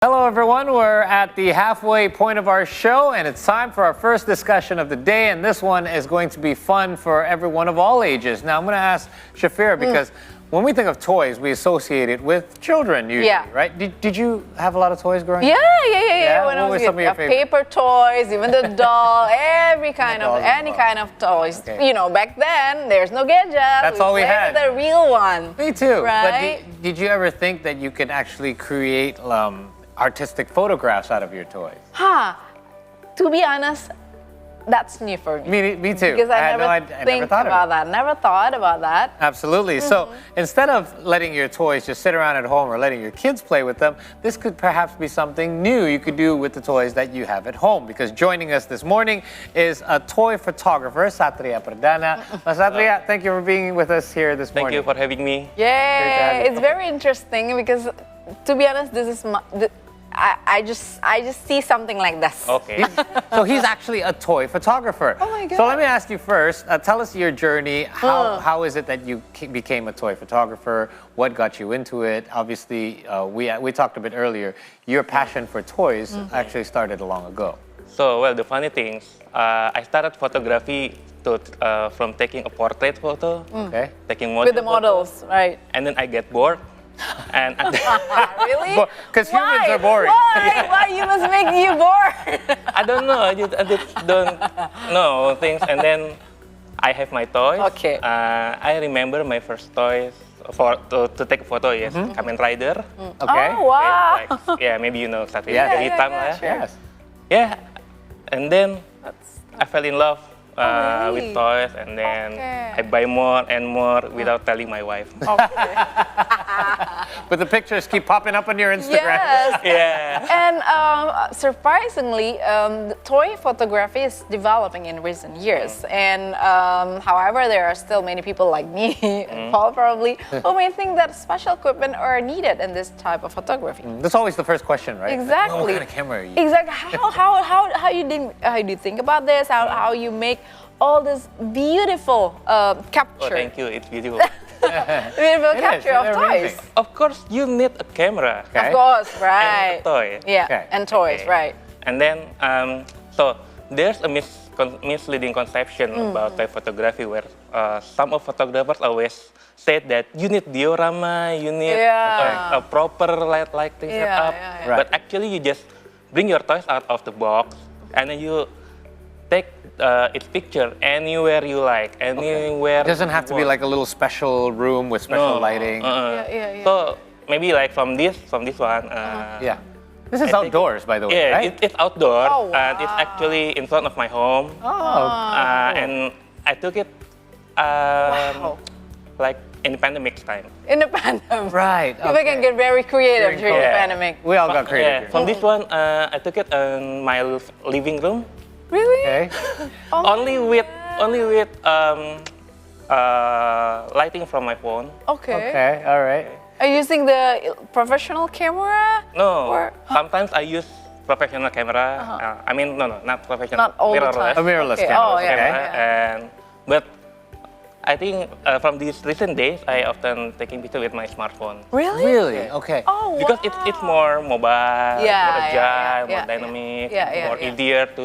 Hello everyone, we're at the halfway point of our show and it's time for our first discussion of the day, and this one is going to be fun for everyone of all ages. Now I'm going to ask Shafira because when we think of toys, we associate it with children usually, right? Did you have a lot of toys growing up? Yeah. When What I were was some of your favorites? paper toys, even the doll, any kind of toys. Okay. You know, back then there's no gadgets. That's all we had. The real one. Me too. Right? But did you ever think that you could actually create artistic photographs out of your toys? To be honest, that's new for me. Me too. Because I never never thought about that. Never thought about that. Absolutely. So instead of letting your toys just sit around at home or letting your kids play with them, this could perhaps be something new you could do with the toys that you have at home. Because joining us this morning is a toy photographer, Satria Perdana. Satria, thank you for being with us here this morning. Thank you for having me. Yeah, it's very interesting because, to be honest, this is I just see something like this. Okay. So he's actually a toy photographer. Oh my God. So let me ask you first, tell us your journey. How is it that you became a toy photographer? What got you into it? Obviously, we talked a bit earlier, your passion for toys actually started long ago. So, well, the funny thing, I started photography from taking a portrait photo, taking model With the models, right? and then I get bored. And Really? Because humans are boring. Why humans make you bored? I don't know, I just don't know things. And then I have my toys. Okay. I remember my first toys to take a photo, yes, Kamen Rider. Okay. Oh, wow. Like, yeah, maybe you know Satria Yeah, Perdana. sure. Yes. Yeah, and then I fell in love really? with toys, and then I buy more and more without telling my wife. But the pictures keep popping up on your Instagram. Yes. Yeah. And surprisingly, the toy photography is developing in recent years. And however, there are still many people like me, Paul probably, who may think that special equipment are needed in this type of photography. That's always the first question, right? Exactly. What kind of camera are you? Exactly. How do you think about this? How you make all this beautiful capture? Oh, thank you. It's beautiful. Beautiful capture of toys. Of course, you need a camera. Okay. Of course, right. And a toy. Yeah, Okay. and toys, Okay. right. And then, so there's a misleading conception about toy photography where some of photographers always said that you need diorama, you need a proper lighting setup. Right. But actually, you just bring your toys out of the box and then you take its picture anywhere you like, anywhere. It doesn't have to be like a little special room with special lighting. Yeah. So maybe like from this one. Yeah. This is outdoors, by the way, Yeah, right? it's outdoor, Oh, and it's wow. actually in front of my home. And I took it like in the pandemic time. In the pandemic. Right. People can get very creative during the Yeah. pandemic. We all got creative. Yeah, from this one, I took it in my living room. Really? Okay. Oh only with lighting from my phone. Okay. Okay. All right. Are you using the professional camera? No, Or- sometimes I use professional camera. I mean, no, not professional. Not all the mirrorless. time. A mirrorless Okay. camera. Oh, yeah. Okay. But I think from these recent days, I often taking picture with my smartphone. Really? Really? Okay. Oh, Because wow. it's more mobile, Yeah, more agile, yeah, more dynamic, yeah, more yeah. easier to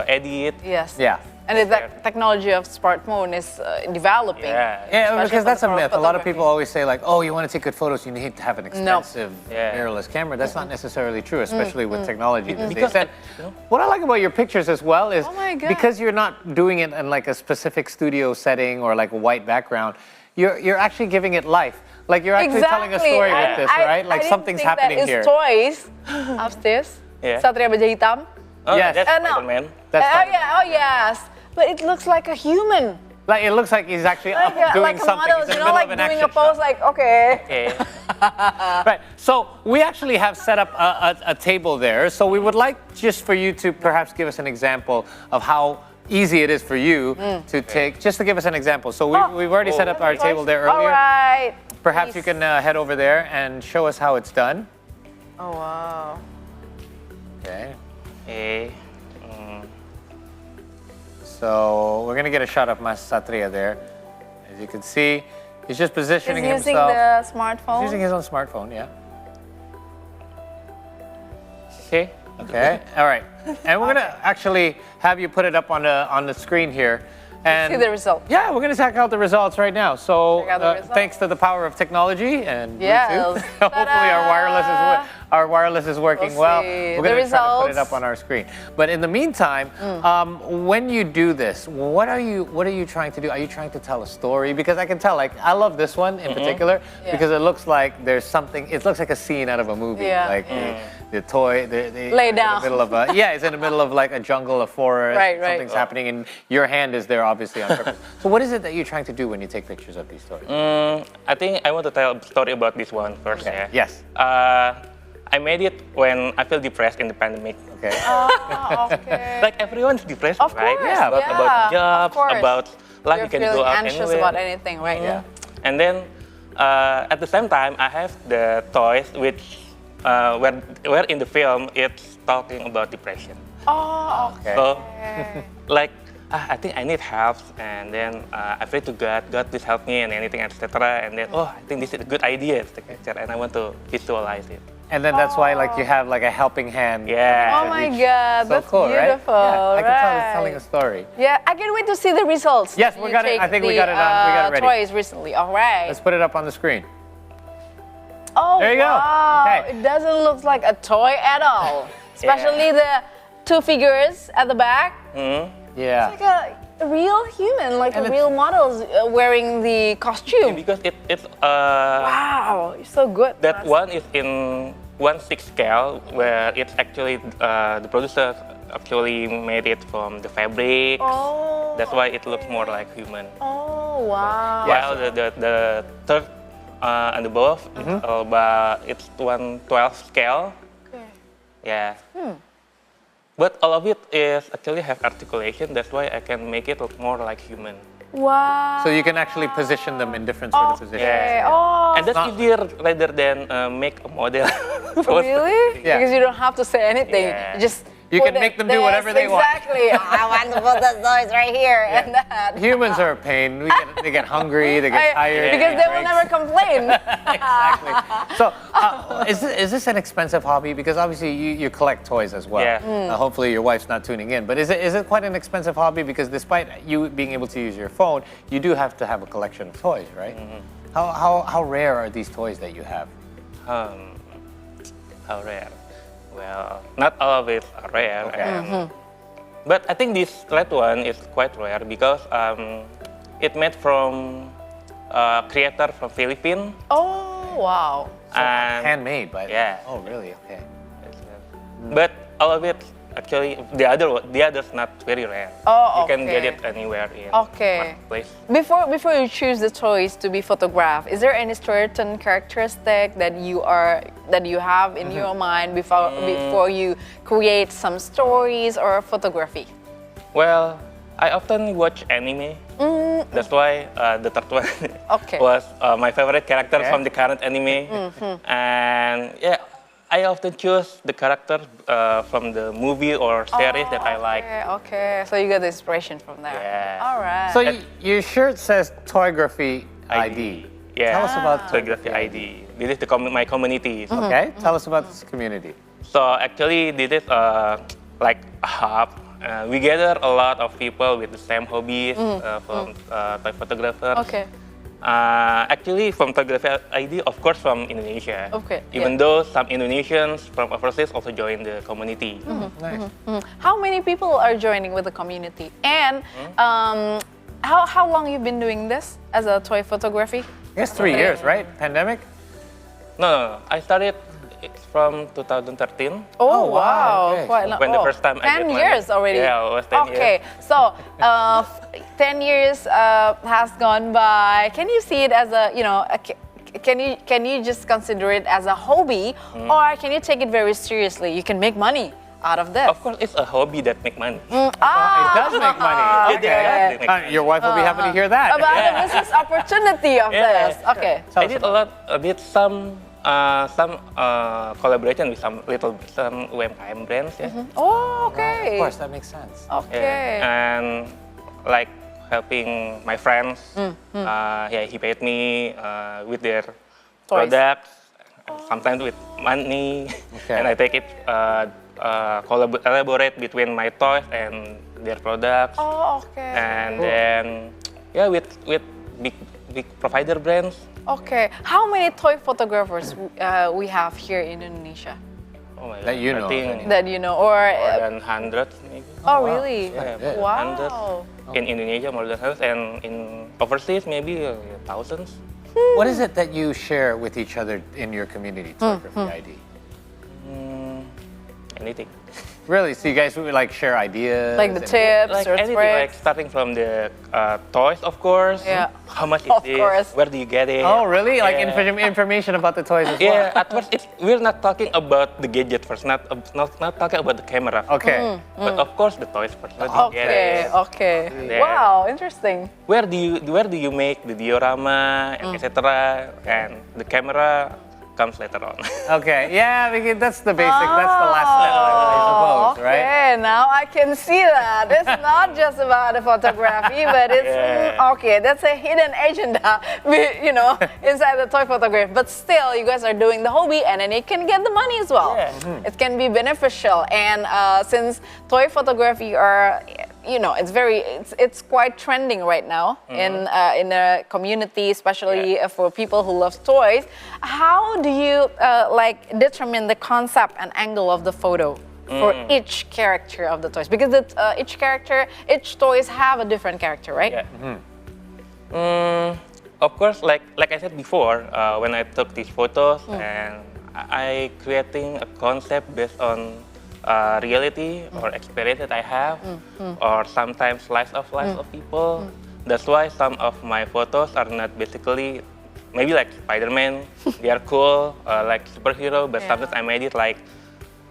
edit. Yes. Yeah. And the technology of smartphone is developing. Yeah. Yeah, Especially because that's a for myth. A lot of photography. people always say like, oh, you want to take good photos, you need to have an expensive Yeah. mirrorless camera. That's not necessarily true, especially with technology these days. Because, And what I like about your pictures as well is Oh my God. because you're not doing it in like a specific studio setting or like a white background, you're actually giving it life. Like you're actually telling a story with this, right? Like something's happening here. That is toys upstairs. Yeah. Satria Baju Hitam. Oh, Yes. that's No. Spider-Man. That's Oh fine. yeah. Oh yes. But it looks like a human. Like it looks like he's actually up doing like a something. model, He's in you the know, middle like of an doing a action pose, shot. like okay. Okay. Right. So we actually have set up a table there. So we would like just for you to perhaps give us an example of how easy it is for you to take, just to give us an example. So we've already set up our table there All earlier. right. Perhaps you can head over there and show us how it's done. Oh wow. Okay. Okay. So we're gonna get a shot of Mas Satria there. As you can see, he's just positioning He's using himself. the smartphone. He's using his own smartphone, yeah. Okay. Okay. All right. And we're gonna actually have you put it up on the screen here. And See the result. yeah, we're gonna check out the results right now. So Check out the results. thanks to the power of technology and Yes. Bluetooth, hopefully our wireless is working We'll well. see. We're The gonna try to put it results. up on our screen. But in the meantime, when you do this, what are you trying to do? Are you trying to tell a story? Because I can tell, like, I love this one in particular Yeah. because it looks like there's something. It looks like a scene out of a movie. Yeah. Like the toy, Lay it's down. In the middle of a, yeah, it's in the middle of like a jungle, a forest. Right, right. Something's happening, and your hand is there obviously on purpose. So what is it that you're trying to do when you take pictures of these stories? I think I want to tell a story about this one first. Okay. Yeah. Yes. I made it when I feel depressed in the pandemic. Okay. Okay. Like everyone's depressed, Of right? course, Yeah, About of jobs, course. about life. You're You can feeling go out anxious anywhere. about anything, right? Yeah. And then at the same time, I have the toys which where in the film it's talking about depression. Oh, okay. So like I think I need help, and then I pray to God, God please help me and anything, etc. And then I think this is a good idea to take picture, and I want to visualize it. And then that's why like you have like a helping hand. Yeah. Oh my Reach. God, So that's cool, beautiful. right? Yeah, I can tell it's right. telling a story. Yeah, I can't wait to see the results. Yes, You we got it. take I think we the, got it on. We got it ready. Toys recently. All right. Let's put it up on the screen. Oh, There you go. wow. Okay. It doesn't look like a toy at all. Especially the two figures at the back. Yeah. Like a real human, like And a it's- real model wearing the costume. Because it's Wow, you're so good. that Mas. one is in 1/6 scale, where it's actually the producer actually made it from the fabric. Oh. That's why it looks more like human. Oh, wow. While the third and above, it's 1/12 scale. Okay. Yeah. But all of it is actually have articulation. That's why I can make it look more like human. Wow. So you can actually position them in different sort of positions. Okay. Yeah. Oh, And that's not- easier rather than make a model. really? Yeah. Because you don't have to say anything. Yeah. You just You put can make it them do whatever they want. Exactly. I want to put the toys right here and that. Humans are a pain. They get hungry. They get tired. Because need they will breaks. never complain. Exactly. So, is this an expensive hobby? Because obviously you collect toys as well. Yeah. Hopefully your wife's not tuning in. But is it quite an expensive hobby? Because despite you being able to use your phone, you do have to have a collection of toys, right? How rare are these toys that you have? How rare? Well, not all of it are rare. Okay. But I think this red one is quite rare because it made from a creator from Philippines. Oh, wow. And Handmade, but Yeah. Oh, really? Okay. But all of it actually the others not very rare. Oh, You can get okay. it anywhere in Okay. marketplace. Before you choose the toys to be photographed, is there any certain characteristic that you have in your mind before you create some stories or photography? Well, I often watch anime. That's why the third one Okay. was my favorite character Okay. from the current anime. And yeah, I often choose the character from the movie or series that I like. Okay. So you got the inspiration from there. Yeah. All right. So your shirt says Toygraphy ID. Yeah. Tell us about Toygraphy ID. This is my community. So, Okay. Tell us about this community. so actually, this is like a hub. We gather a lot of people with the same hobbies from toy photographer. Okay. Actually, from Toygraphy ID, of course, from Indonesia. Okay, Even though some Indonesians from overseas also join the community. Nice. How many people are joining with the community? And how long you've been doing this as a toy photography? I guess 3 years, right? Pandemic? No. I started it from 2013. Oh, wow, okay. Quite long. When the first time I 10 did my- years already. Yeah, it was 10 years. Okay, so 10 years has gone by. Can you see it as can you just consider it as a hobby, or can you take it very seriously? You can make money out of this. Of course, it's a hobby that make money. It does make money. Okay. Okay. Your wife will be happy to hear that. About the business opportunity of Yeah. this. Okay. Tell I us did about I did some collaboration with some UMKM brands. Yeah. Oh, Of okay. course, that makes sense. Okay. And like helping my friends. Yeah, he paid me with their Toys. products, sometimes with money, Okay. and I take it collaborate between my toys and their products, Oh, okay. and then with big provider brands. Okay. How many toy photographers we have here in Indonesia Oh my That God, you I know. think that you know, or more than hundreds maybe. oh, wow. really? Yeah, Wow. hundreds. In Indonesia more than hundreds, and in overseas maybe thousands. What is it that you share with each other in your community, Toyography ID? Anything. Really? So you guys would like share ideas? Like the and- tips Like or anything, like tricks? starting from the toys, of course. Yeah. How much is Of this? course. Where do you get it? Oh, really? Like Yeah. information about the toys as well? Yeah, at first we're not talking about the gadget first, not talking about the camera. Okay. But of course the toys first. Where do you get Okay, it? okay. Yeah. Wow, interesting. Where do you make the diorama, etc. And the camera comes later on. Okay. Yeah, because that's the basic. That's the last step, I suppose, right? Okay, now I can see that. It's not just about the photography, but it's Yeah. okay. That's a hidden agenda, inside the toy photography. But still, you guys are doing the hobby, and then you can get the money as well. Yeah. It can be beneficial, and since toy photography are, it's quite trending right now in the community, especially for people who love toys. How do you determine the concept and angle of the photo for each character of the toys? Because each toys have a different character, right? Yeah. Of course, like I said before, when I took these photos, and I creating a concept based on reality or experience that I have, or sometimes lives of people. That's why some of my photos are not basically maybe like Spider-Man. They are cool, like superhero, but sometimes I made it like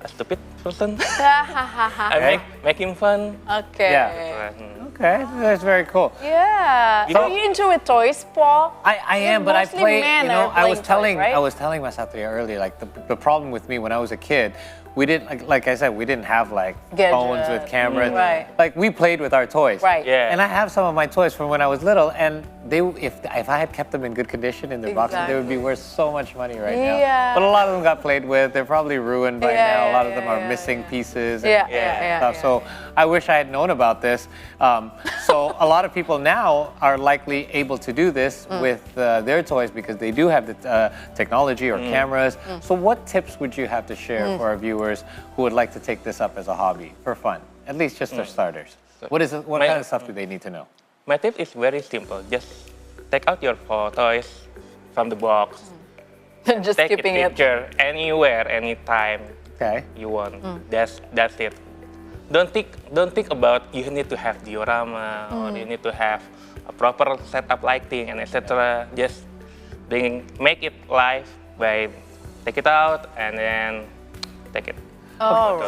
a stupid person. I make him fun. Okay. Yeah. Okay, that's very cool. Yeah. You So know- you into it toys, Paul? I am, but I Mostly play. men You know, are playing toys, right? I was telling Satria earlier, like the problem with me when I was a kid, we didn't like I said, we didn't have like phones with Gadgets. cameras. Right. Like we played with our toys. Right. Yeah. And I have some of my toys from when I was little, and if I had kept them in good condition in their boxes, they would be worth so much money right now. Yeah. But a lot of them got played with. They're probably ruined by Yeah, now. A lot of yeah, them are yeah, missing yeah. pieces. Yeah, and yeah, stuff. yeah. So I wish I had known about this. So a lot of people now are likely able to do this with their toys because they do have the technology or cameras. So what tips would you have to share for our viewers who would like to take this up as a hobby for fun? At least just for starters. What kind of stuff do they need to know? My tip is very simple. Just take out your photos from the box. Just Take a keeping it. picture anywhere, anytime Okay. you want. That's it. Don't think about you need to have diorama or you need to have a proper setup lighting and etc. Just make it live by take it out and then take it. Oh,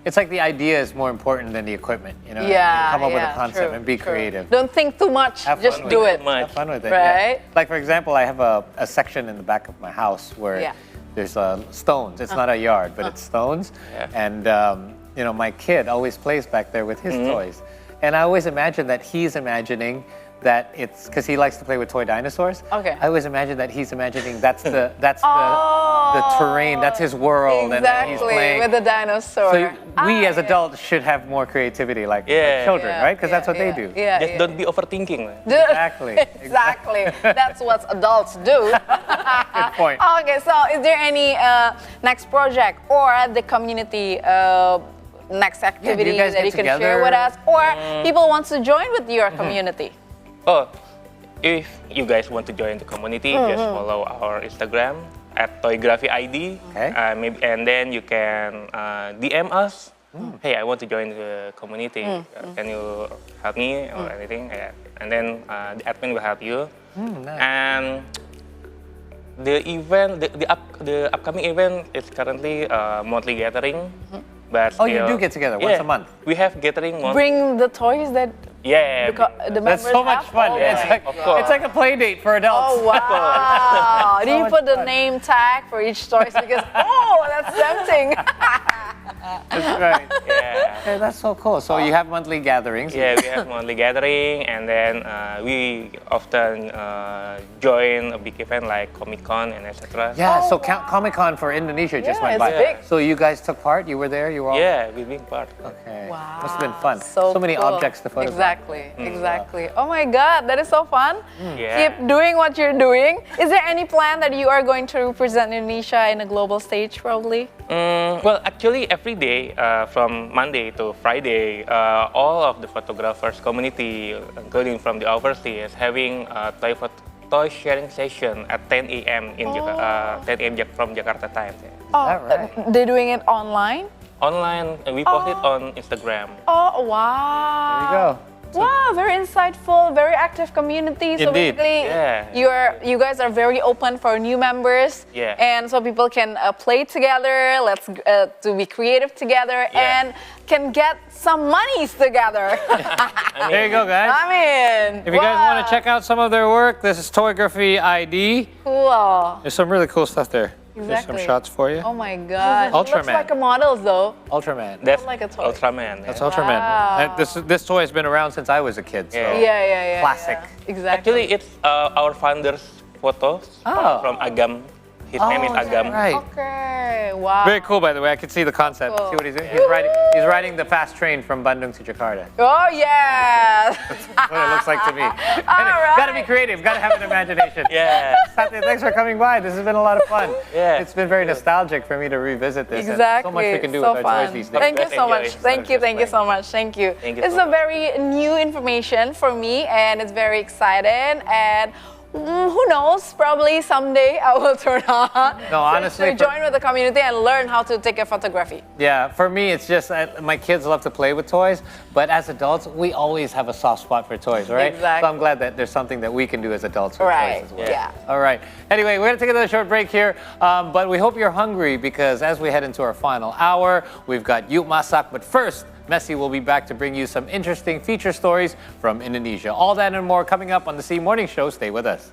It's like the idea is more important than the equipment. You know, yeah. come up with a yeah, concept true, and be true. creative. Don't think too much. Have Just fun do with it. Much. Have fun with it. Right? Yeah. Like for example, I have a section in the back of my house where Yeah. there's stones. It's not a yard, but it's stones. Yeah. And my kid always plays back there with his toys, and I always imagine that he's imagining that it's because he likes to play with toy dinosaurs. Okay. I always imagine that he's imagining that's the Oh, terrain, that's his world, and then he's Exactly, playing. with the dinosaur. So we as yeah. adults should have more creativity, like Yeah. children, Yeah, right? Because that's what yeah, they do. Yeah, Just yeah. don't be overthinking. Exactly. Exactly. That's what adults do. Good point. Okay, so is there any next project or the community next activity guys that get you can share together? with us, or people want to join with your community? Oh, if you guys want to join the community, just follow our Instagram at Toyography ID. Okay. Maybe, and then you can DM us. Hey, I want to join the community. Can you help me or anything? Yeah. And then the admin will help you. Nice. And the event, the upcoming event is currently monthly gathering. But Oh, you still- do get together once a month? We have gathering once. Bring the toys that Yeah. the That's members so much have? fun. Oh, It's wow. like Of course. it's like a play date for adults. Oh wow! Do you much put the fun. name tag for each toys? Because that's tempting. That's right. Yeah. Okay, that's so cool. So you have monthly gatherings. Yeah, we have monthly gathering, and then we often join a big event like Comic Con and etc. Yeah, Oh, so wow. Comic Con for Indonesia just Yeah, went it's by. big. So you guys took part? You were there? You were all... Yeah, we being part. Okay. Wow. Must have been fun. So many cool. objects to photograph. Exactly. Oh my God, that is so fun. Yeah. Keep doing what you're doing. Is there any plan that you are going to represent Indonesia in a global stage, probably? Well, actually, every day from Monday to Friday, all of the photographers community, including from the overseas, having a toy sharing session at 10 a.m. in 10 a.m. from Jakarta time. Oh, that right? they're doing it online? Online, we post it on Instagram. Oh, wow. There you go. Wow, very insightful, very active community. So Indeed. basically, Yeah. you guys are very open for new members. Yeah. And so people can play together, to be creative together, Yeah. and can get some monies together. There you go, guys. I mean, If you guys want to check out some of their work, this is Toygraphy ID. Cool. There's some really cool stuff there. There's some Exactly. shots for you. Oh my God. Looks Ultraman. like a model though. Ultraman. That's like a toy. Ultraman. That's yeah. Ultraman. Wow. This toy has been around since I was a kid. So. Yeah. Yeah. Classic. Yeah. Exactly. Actually, it's our founder's photos Oh. from Agam. His name is Oh, Agam. right. Okay. Wow. Very cool, by the way. I can see the concept. Cool. See what he's doing? He's riding the fast train from Bandung to Jakarta. Oh yeah. That's what it looks like to me. right. Gotta be creative. Gotta have an imagination. Yeah. Satya, thanks for coming by. This has been a lot of fun. Yeah. It's been very nostalgic for me to revisit this. And Exactly. so much we can do So with our toys fun. these days. Thank you so Enjoy. much. Thank you so much. Thank you. Thank you It's so a much. very new information for me, and it's very exciting. And who knows? Probably someday I will turn on. No, honestly, to join with the community and learn how to take a photography. Yeah, for me, it's just my kids love to play with toys, but as adults, we always have a soft spot for toys, right? Exactly. So I'm glad that there's something that we can do as adults with Right. toys as well. Yeah. All right. Anyway, we're going to take another short break here, but we hope you're hungry because as we head into our final hour, we've got Yuk Masak, but first, Messi will be back to bring you some interesting feature stories from Indonesia. All that and more coming up on the C Morning Show. Stay with us.